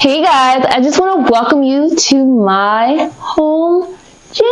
Hey guys, I just want to welcome you to my home gym.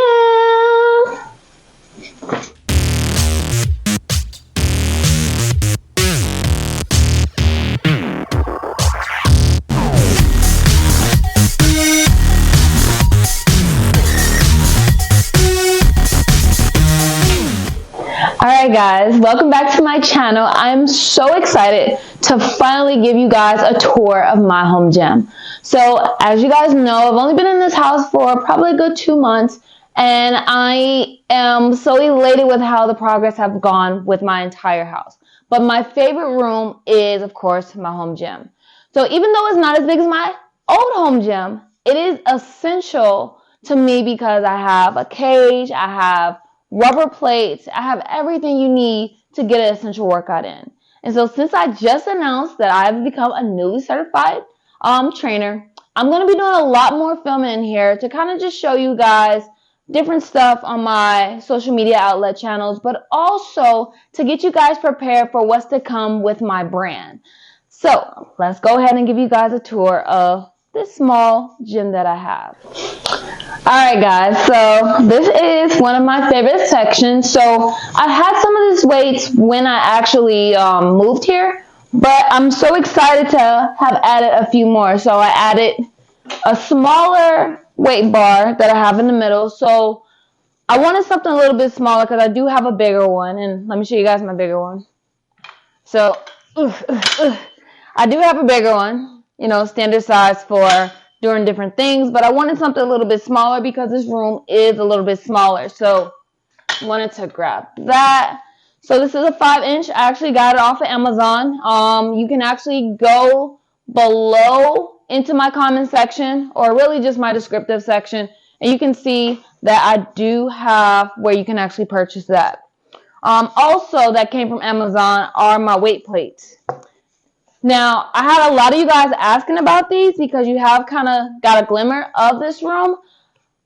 Alright guys, welcome back to my channel. I'm so excited to finally give you guys a tour of my home gym. So as you guys know, I've only been in this house for probably a good 2 months, and I am so elated with how the progress have gone with my entire house. But my favorite room is, of course, my home gym. So even though it's not as big as my old home gym, it is essential to me because I have a cage, I have rubber plates, I have everything you need to get an essential workout in. And so since I just announced that I've become a newly certified trainer, I'm going to be doing a lot more filming in here to kind of just show you guys different stuff on my social media outlet channels, but also to get you guys prepared for what's to come with my brand. So let's go ahead and give you guys a tour of this small gym that I have. Alright guys, so this is one of my favorite sections. So I had some of these weights when I actually moved here, but I'm so excited to have added a few more. So I added a smaller weight bar that I have in the middle. So I wanted something a little bit smaller because I do have a bigger one, and let me show you guys my bigger one. So I do have a bigger one, you know, standard size for doing different things, but I wanted something a little bit smaller because this room is a little bit smaller. So I wanted to grab that. So this is a 5-inch. I actually got it off of Amazon. You can actually go below into my comment section, or really just my descriptive section, and you can see that I do have where you can actually purchase that. Also that came from Amazon are my weight plates. Now, I had a lot of you guys asking about these because you have kind of got a glimmer of this room.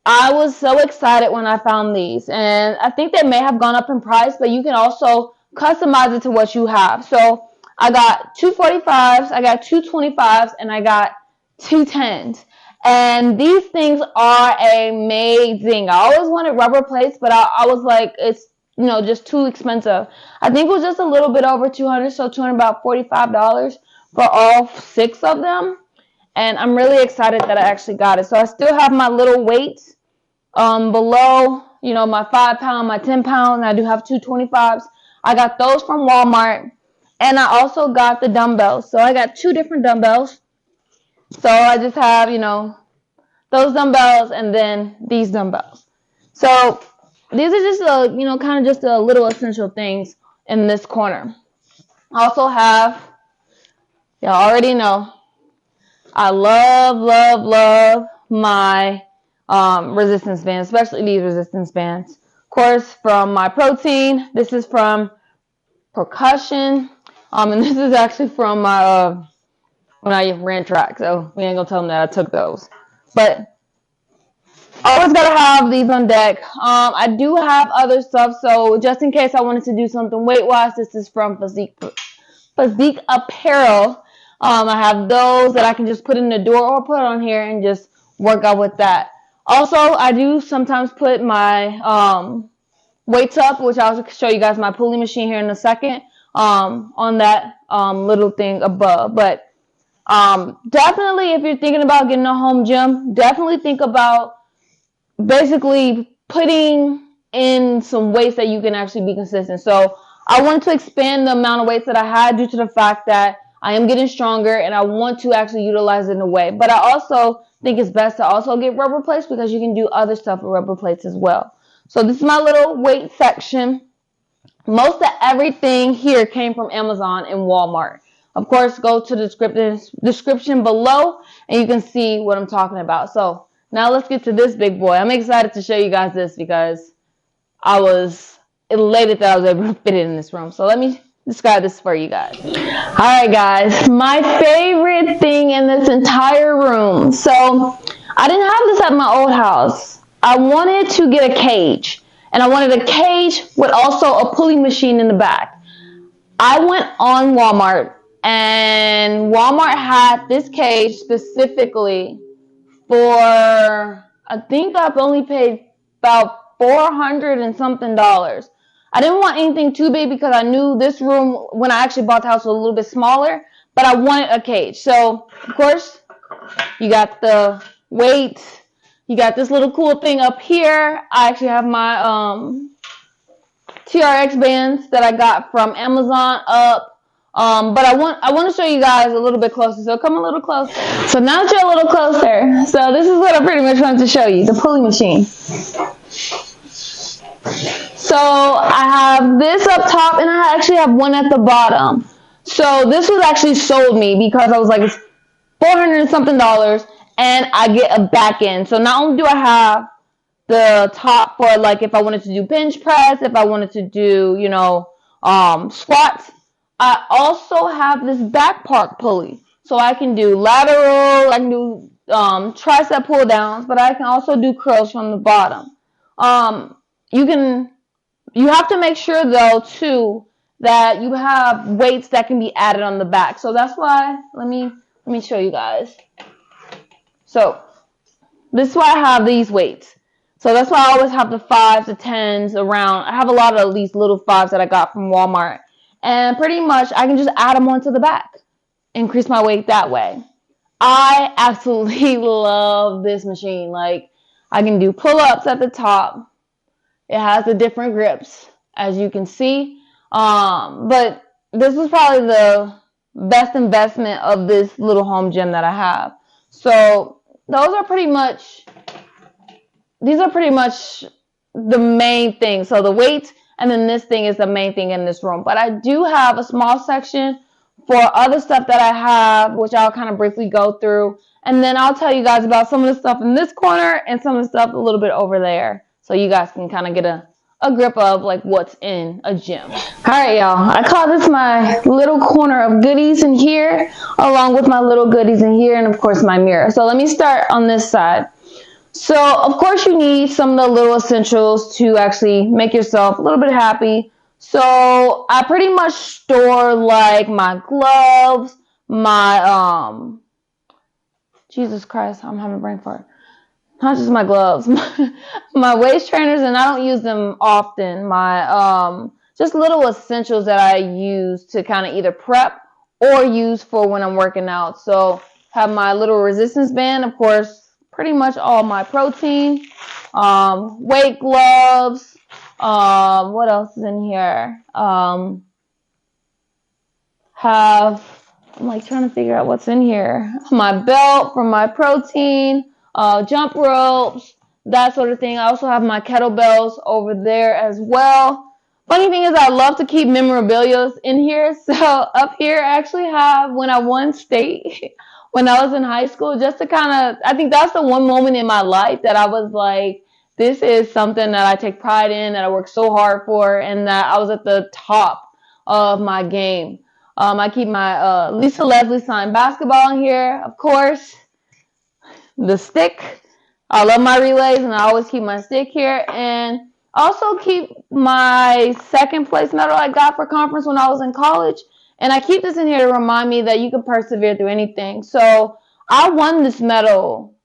I was so excited when I found these, and I think they may have gone up in price, but you can also customize it to what you have. So I got 2 45s, I got 2 25s, and I got 2 10s. And these things are amazing. I always wanted rubber plates, but I was like, it's, you know, just too expensive. I think it was just a little bit over 200, so about $45 for all 6 of them. And I'm really excited that I actually got it. So I still have my little weights below, you know, my 5-pound, my 10-pound, and I do have 2 25s. I got those from Walmart. And I also got the dumbbells. So I got 2 different dumbbells. So I just have, you know, those dumbbells and then these dumbbells. So these are just, you know, kind of just a little essential things in this corner. I also have, y'all already know, I love my resistance bands, especially these resistance bands. Of course, from my protein. This is from Percussion. And this is actually from my, when I ran track. So we ain't gonna tell them that I took those. But always gotta have these on deck. I do have other stuff, so just in case I wanted to do something weight-wise, this is from Physique Apparel. I have those that I can just put in the door or put on here and just work out with that. Also, I do sometimes put my weights up, which I'll show you guys my pulley machine here in a second, on that little thing above. But definitely, if you're thinking about getting a home gym, definitely think about basically putting in some weights that you can actually be consistent. So I wanted to expand the amount of weights that I had due to the fact that I am getting stronger and I want to actually utilize it in a way. But I also think it's best to also get rubber plates because you can do other stuff with rubber plates as well. So this is my little weight section. Most of everything here came from Amazon and Walmart. Of course, go to the description below and you can see what I'm talking about. So now let's get to this big boy. I'm excited to show you guys this because I was elated that I was able to fit it in this room. So let me describe this for you guys. Alright guys, my favorite thing in this entire room. So I didn't have this at my old house. I wanted to get a cage. And I wanted a cage with also a pulley machine in the back. I went on Walmart and Walmart had this cage specifically for, I think I've only paid about $400 and something. I didn't want anything too big because I knew this room, when I actually bought the house, was a little bit smaller, but I wanted a cage. So, of course, you got the weight, you got this little cool thing up here. I actually have my TRX bands that I got from Amazon up. But I want to show you guys a little bit closer. So come a little closer. So now that you're a little closer, so this is what I pretty much wanted to show you, the pulley machine. So I have this up top, and I actually have one at the bottom. So this was actually sold me because I was like, it's $400 and something, and I get a back end. So not only do I have the top for, like, if I wanted to do bench press, if I wanted to do, you know, squats, I also have this back part pulley. So I can do lateral, I can do tricep pull downs, but I can also do curls from the bottom. You have to make sure though too that you have weights that can be added on the back. So that's why, let me show you guys. So this is why I have these weights. So that's why I always have the 5s, the 10s around. I have a lot of these little 5s that I got from Walmart. And pretty much I can just add them onto the back. Increase my weight that way. I absolutely love this machine. Like, I can do pull-ups at the top. It has the different grips, as you can see. But this was probably the best investment of this little home gym that I have. So these are pretty much the main thing. So the weights, and then this thing is the main thing in this room. But I do have a small section for other stuff that I have, which I'll kind of briefly go through. And then I'll tell you guys about some of the stuff in this corner and some of the stuff a little bit over there, so you guys can kind of get a grip of like what's in a gym. All right, y'all. I call this my little corner of goodies in here, along with my little goodies in here, and of course my mirror. So let me start on this side. So of course you need some of the little essentials to actually make yourself a little bit happy. So I pretty much store like my gloves, my Jesus Christ, I'm having a brain fart. Not just my gloves, my waist trainers, and I don't use them often. My just little essentials that I use to kind of either prep or use for when I'm working out. So have my little resistance band, of course, pretty much all my protein, weight gloves. What else is in here? I'm like trying to figure out what's in here. My belt for my protein. Jump ropes, that sort of thing. I also have my kettlebells over there as well. Funny thing is, I love to keep memorabilia in here. So up here, I actually have when I won state when I was in high school, just to kind of, I think that's the one moment in my life that I was like, this is something that I take pride in, that I work so hard for, and that I was at the top of my game. I keep my Lisa Leslie signed basketball in here, of course. The stick. I love my relays, and I always keep my stick here. And also keep my second place medal I got for conference when I was in college. And I keep this in here to remind me that you can persevere through anything. So I won this medal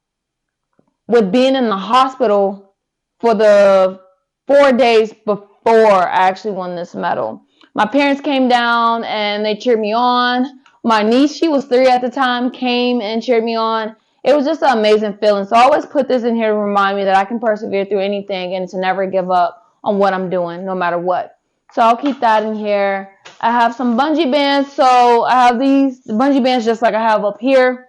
with being in the hospital for the 4 days before I actually won this medal. My parents came down and they cheered me on. My niece, she was 3 at the time, came and cheered me on. It was just an amazing feeling. So I always put this in here to remind me that I can persevere through anything and to never give up on what I'm doing, no matter what. So I'll keep that in here. I have some bungee bands. So I have these bungee bands just like I have up here.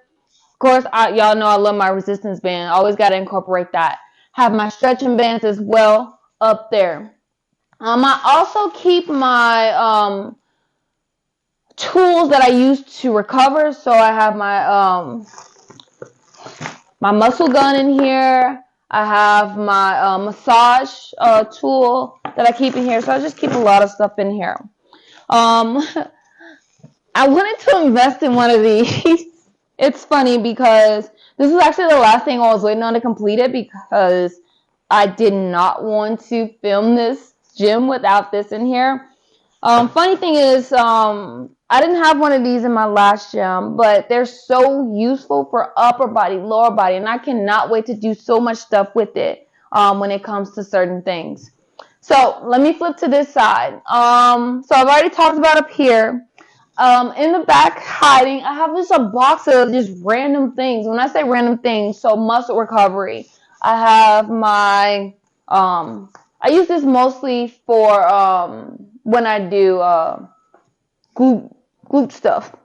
Of course, y'all know I love my resistance band. I always got to incorporate that. Have my stretching bands as well up there. I also keep my tools that I use to recover. So I have my my muscle gun in here. I have my massage tool that I keep in here. So I just keep a lot of stuff in here. I wanted to invest in one of these. It's funny because this is actually the last thing I was waiting on to complete it, because I did not want to film this gym without this in here. Funny thing is, I I didn't have one of these in my last gym, but they're so useful for upper body, lower body, and I cannot wait to do so much stuff with it when it comes to certain things. So let me flip to this side. So I've already talked about up here. In the back hiding, I have just a box of just random things. When I say random things, so muscle recovery. I have my, I use this mostly for when I do glute stuff,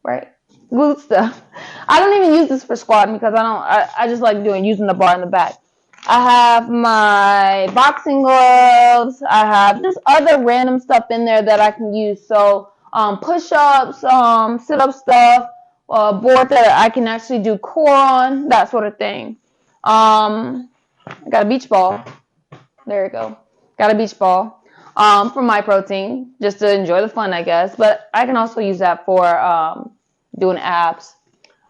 right? Glute stuff. I don't even use this for squatting because I just like using the bar in the back. I have my boxing gloves. I have just other random stuff in there that I can use. So push-ups, sit-up stuff, board that I can actually do core on, that sort of thing. I got a beach ball. There you go. Got a beach ball for my protein, just to enjoy the fun, I guess. But I can also use that for doing abs.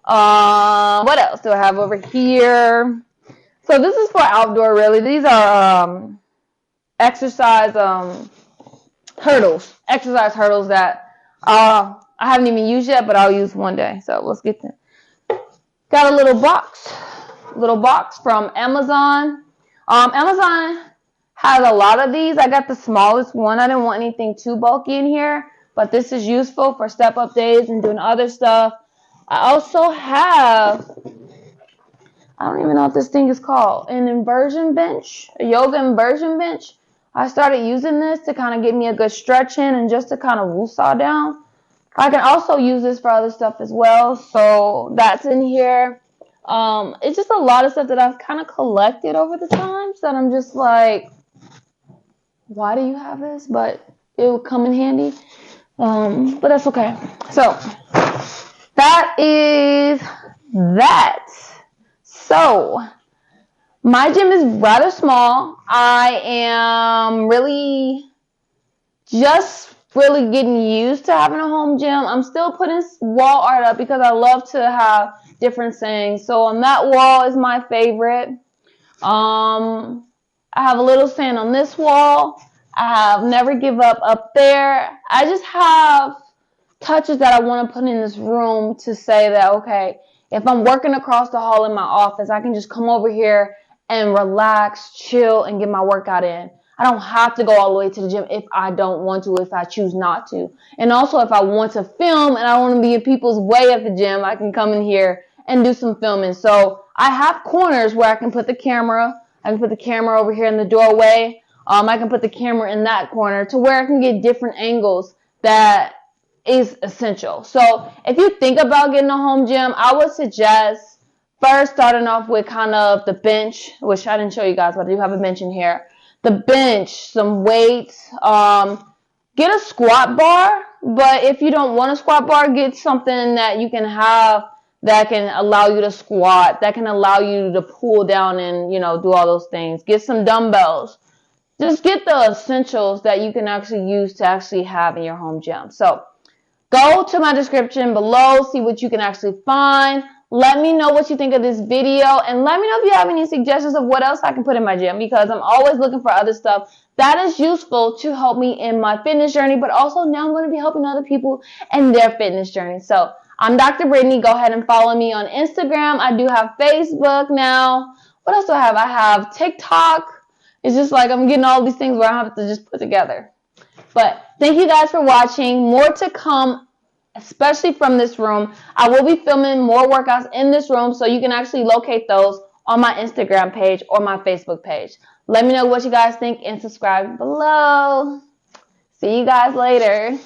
What else do I have over here? So this is for outdoor, really. These are exercise hurdles. Exercise hurdles that I haven't even used yet, but I'll use one day. So let's get them. Got a little box from Amazon. Amazon has a lot of these. I got the smallest one. I didn't want anything too bulky in here, but this is useful for step-up days and doing other stuff. I also have, I don't even know what this thing is called, an inversion bench, a yoga inversion bench. I started using this to kind of get me a good stretch in and just to kind of woosah down. I can also use this for other stuff as well, so that's in here. It's just a lot of stuff that I've kind of collected over the times that I'm just like, why do you have this? But it will come in handy. But that's okay. So that is that. So my gym is rather small. I am just really getting used to having a home gym. I'm still putting wall art up because I love to have different sayings. So on that wall is my favorite. I have a little saying on this wall. I have never give up there. I just have touches that I want to put in this room to say that, okay, if I'm working across the hall in my office, I can just come over here and relax, chill, and get my workout in. I don't have to go all the way to the gym if I don't want to, if I choose not to. And also, if I want to film and I want to be in people's way at the gym, I can come in here and do some filming. So I have corners where I can put the camera. I can put the camera over here in the doorway. I can put the camera in that corner to where I can get different angles that is essential. So if you think about getting a home gym, I would suggest first starting off with kind of the bench, which I didn't show you guys, but I do have a bench in here. The bench, some weights, get a squat bar, but if you don't want a squat bar, get something that you can have that can allow you to squat, that can allow you to pull down and, do all those things. Get some dumbbells. Just get the essentials that you can actually use to actually have in your home gym. So go to my description below, see what you can actually find. Let me know what you think of this video, and let me know if you have any suggestions of what else I can put in my gym, because I'm always looking for other stuff that is useful to help me in my fitness journey, but also now I'm going to be helping other people in their fitness journey. So I'm Dr. Brittany. Go ahead and follow me on Instagram. I do have Facebook now. What else do I have? I have TikTok. It's just like I'm getting all these things where I have to just put together. But thank you guys for watching. More to come, especially from this room. I will be filming more workouts in this room, so you can actually locate those on my Instagram page or my Facebook page. Let me know what you guys think and subscribe below. See you guys later.